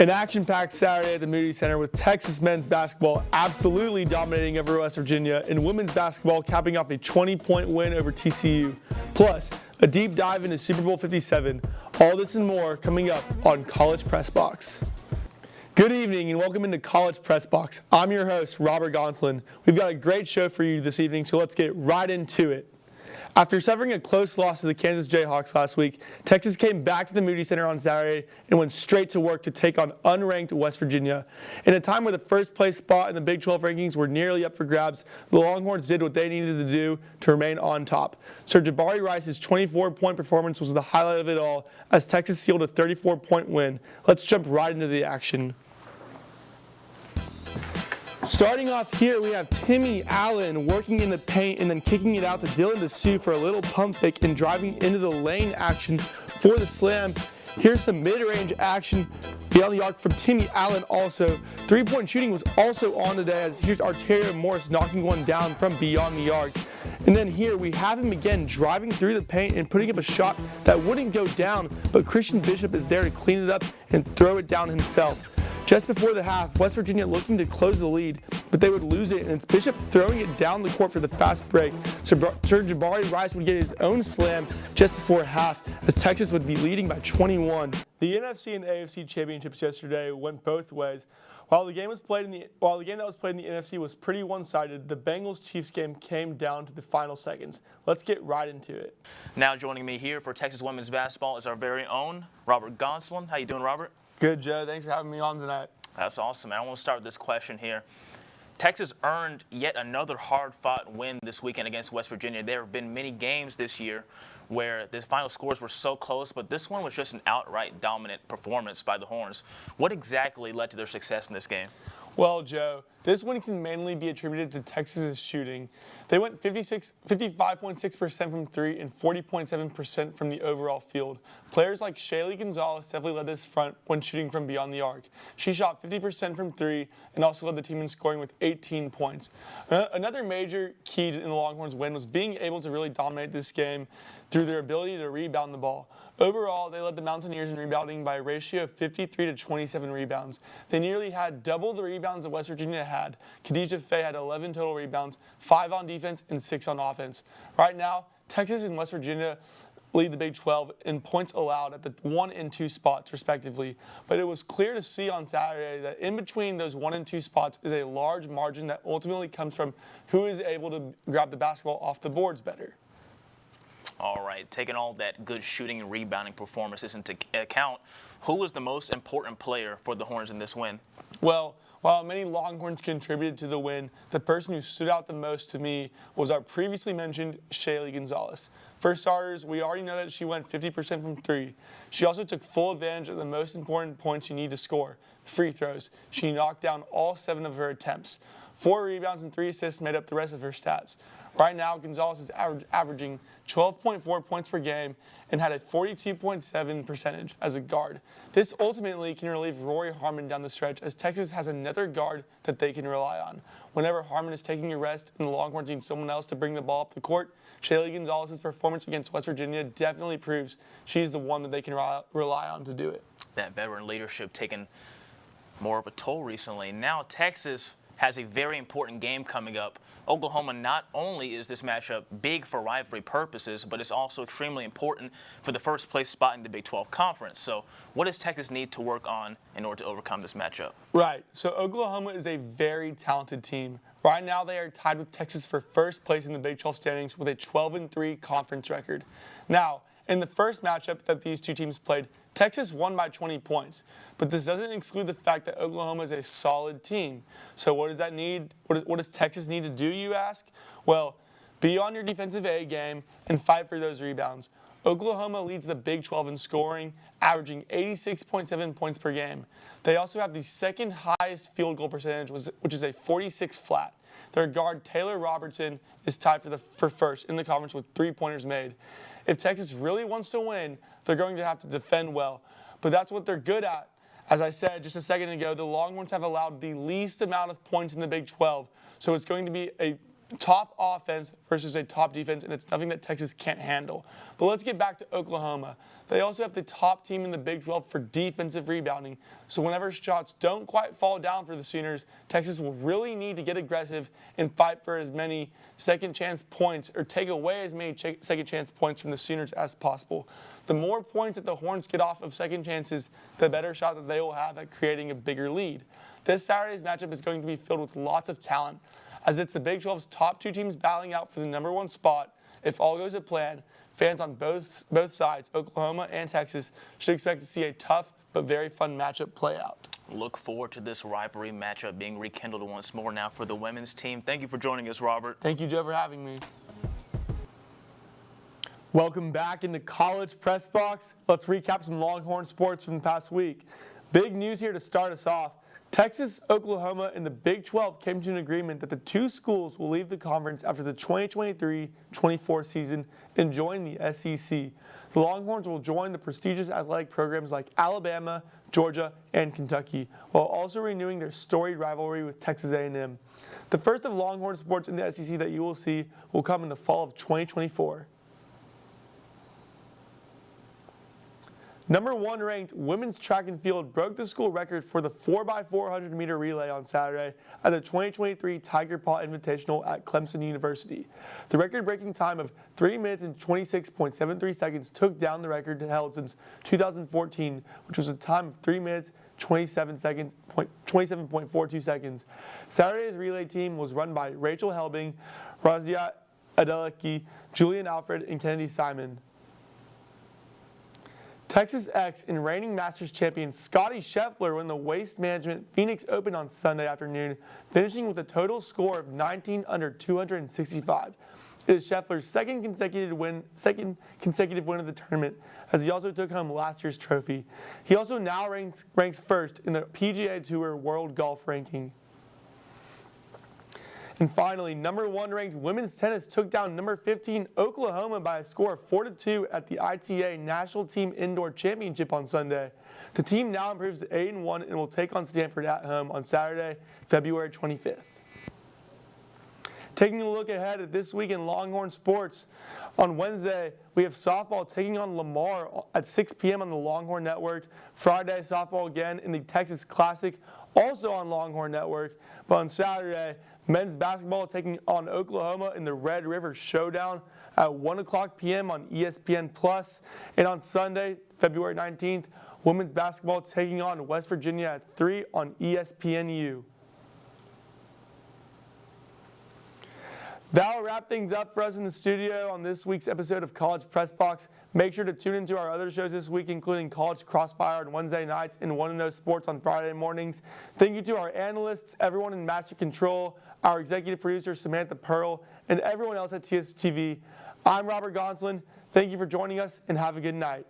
An action-packed Saturday at the Moody Center with Texas men's basketball absolutely dominating over West Virginia and women's basketball capping off a 20-point win over TCU. Plus, a deep dive into Super Bowl 57. All this and more coming up on College Press Box. Good evening and welcome into College Press Box. I'm your host, Robert Gonsoulin. We've got a great show for you this evening, so let's get right into it. After suffering a close loss to the Kansas Jayhawks last week, Texas came back to the Moody Center on Saturday and went straight to work to take on unranked West Virginia. In a time where the first place spot in the Big 12 rankings were nearly up for grabs, the Longhorns did what they needed to do to remain on top. Sir Jabari Rice's 24-point performance was the highlight of it all as Texas sealed a 34-point win. Let's jump right into the action. Starting off here, we have Timmy Allen working in the paint and then kicking it out to Dylan DeSue for a little pump fake and driving into the lane action for the slam. Here's some mid-range action beyond the arc from Timmy Allen also. Three-point shooting was also on today as here's Arterio Morris knocking one down from beyond the arc. And then here we have him again driving through the paint and putting up a shot that wouldn't go down, but Christian Bishop is there to clean it up and throw it down himself. Just before the half, West Virginia looking to close the lead, but they would lose it, and it's Bishop throwing it down the court for the fast break. Sir Jabari Rice would get his own slam just before half, as Texas would be leading by 21. The NFC and AFC championships yesterday went both ways. While the game that was played in the NFC was pretty one-sided, the Bengals-Chiefs game came down to the final seconds. Let's get right into it. Now joining me here for Texas women's basketball is our very own Robert Gonsoulin. How you doing, Robert? Good, Joe. Thanks for having me on tonight. That's awesome. I want to start with this question here. Texas earned yet another hard-fought win this weekend against West Virginia. There have been many games this year where the final scores were so close, but this one was just an outright dominant performance by the Horns. What exactly led to their success in this game? Well, Joe, this one can mainly be attributed to Texas's shooting. They went 55.6% from three and 40.7% from the overall field. Players like Shaylee Gonzalez definitely led this front when shooting from beyond the arc. She shot 50% from three and also led the team in scoring with 18 points. Another major key in the Longhorns' win was being able to really dominate this game through their ability to rebound the ball. Overall, they led the Mountaineers in rebounding by a ratio of 53 to 27 rebounds. They nearly had double the rebounds that West Virginia had. Khadijah Faye had 11 total rebounds, 5 on defense and 6 on offense. Right now, Texas and West Virginia lead the Big 12 in points allowed at the 1 and 2 spots, respectively. But it was clear to see on Saturday that in between those 1 and 2 spots is a large margin that ultimately comes from who is able to grab the basketball off the boards better. All right, taking all that good shooting and rebounding performances into account, who was the most important player for the Horns in this win? Well, while many Longhorns contributed to the win, the person who stood out the most to me was our previously mentioned Shaylee Gonzalez. For starters, we already know that she went 50% from three. She also took full advantage of the most important points you need to score, free throws. She knocked down all 7 of her attempts. 4 rebounds and 3 assists made up the rest of her stats. Right now, Gonzalez is averaging 12.4 points per game and had a 42.7% percentage as a guard. This ultimately can relieve Rory Harmon down the stretch as Texas has another guard that they can rely on. Whenever Harmon is taking a rest and the Longhorns need someone else to bring the ball up the court, Shaylee Gonzalez's performance against West Virginia definitely proves she's the one that they can rely on to do it. That veteran leadership taking more of a toll recently. Now Texas has a very important game coming up. Oklahoma, not only is this matchup big for rivalry purposes, but it's also extremely important for the first place spot in the Big 12 Conference. So what does Texas need to work on in order to overcome this matchup? Right. So Oklahoma is a very talented team. Right now they are tied with Texas for first place in the Big 12 standings with a 12-3 conference record. Now, in the first matchup that these two teams played, Texas won by 20 points, but this doesn't exclude the fact that Oklahoma is a solid team. So what does that need? What does Texas need to do, you ask? Well, be on your defensive A game and fight for those rebounds. Oklahoma leads the Big 12 in scoring, averaging 86.7 points per game. They also have the second highest field goal percentage, which is a 46 flat. Their guard, Taylor Robertson, is tied for first in the conference with 3-pointers made. If Texas really wants to win, they're going to have to defend well. But that's what they're good at. As I said just a second ago, the Longhorns have allowed the least amount of points in the Big 12. So it's going to be top offense versus a top defense, and it's nothing that Texas can't handle. But let's get back to Oklahoma. They also have the top team in the Big 12 for defensive rebounding. So whenever shots don't quite fall down for the Sooners, Texas will really need to get aggressive and fight for as many second chance points or take away as many second chance points from the Sooners as possible. The more points that the Horns get off of second chances, the better shot that they will have at creating a bigger lead. This Saturday's matchup is going to be filled with lots of talent, as it's the Big 12's top two teams battling out for the number one spot. If all goes to plan, fans on both sides, Oklahoma and Texas, should expect to see a tough but very fun matchup play out. Look forward to this rivalry matchup being rekindled once more now for the women's team. Thank you for joining us, Robert. Thank you, Joe, for having me. Welcome back into College Press Box. Let's recap some Longhorn sports from the past week. Big news here to start us off. Texas, Oklahoma, and the Big 12 came to an agreement that the two schools will leave the conference after the 2023-24 season and join the SEC. The Longhorns will join the prestigious athletic programs like Alabama, Georgia, and Kentucky, while also renewing their storied rivalry with Texas A&M. The first of Longhorn sports in the SEC that you will see will come in the fall of 2024. Number 1 ranked women's track and field broke the school record for the 4x400 meter relay on Saturday at the 2023 Tiger Paw Invitational at Clemson University. The record-breaking time of 3 minutes and 26.73 seconds took down the record held since 2014, which was a time of 3 minutes 27.42 seconds. Saturday's relay team was run by Rachel Helbing, Razdia Adeleki, Julian Alfred, and Kennedy Simon. Texas X and reigning Masters champion Scotty Scheffler won the Waste Management Phoenix Open on Sunday afternoon, finishing with a total score of 19 under 265. It is Scheffler's second consecutive win of the tournament, as he also took home last year's trophy. He also now ranks first in the PGA Tour World Golf Ranking. And finally, number 1 ranked women's tennis took down number 15 Oklahoma by a score of 4-2 at the ITA National Team Indoor Championship on Sunday. The team now improves to 8-1 and will take on Stanford at home on Saturday, February 25th. Taking a look ahead at this week in Longhorn sports, on Wednesday, we have softball taking on Lamar at 6 p.m. on the Longhorn Network. Friday, softball again in the Texas Classic, also on Longhorn Network. But on Saturday, men's basketball taking on Oklahoma in the Red River Showdown at 1 o'clock p.m. on ESPN+. And on Sunday, February 19th, women's basketball taking on West Virginia at 3 on ESPNU. That'll wrap things up for us in the studio on this week's episode of College Press Box. Make sure to tune into our other shows this week, including College Crossfire on Wednesday nights and Want to Know Sports on Friday mornings. Thank you to our analysts, everyone in Master Control, our executive producer, Samantha Pearl, and everyone else at TSTV. I'm Robert Gonsoulin. Thank you for joining us, and have a good night.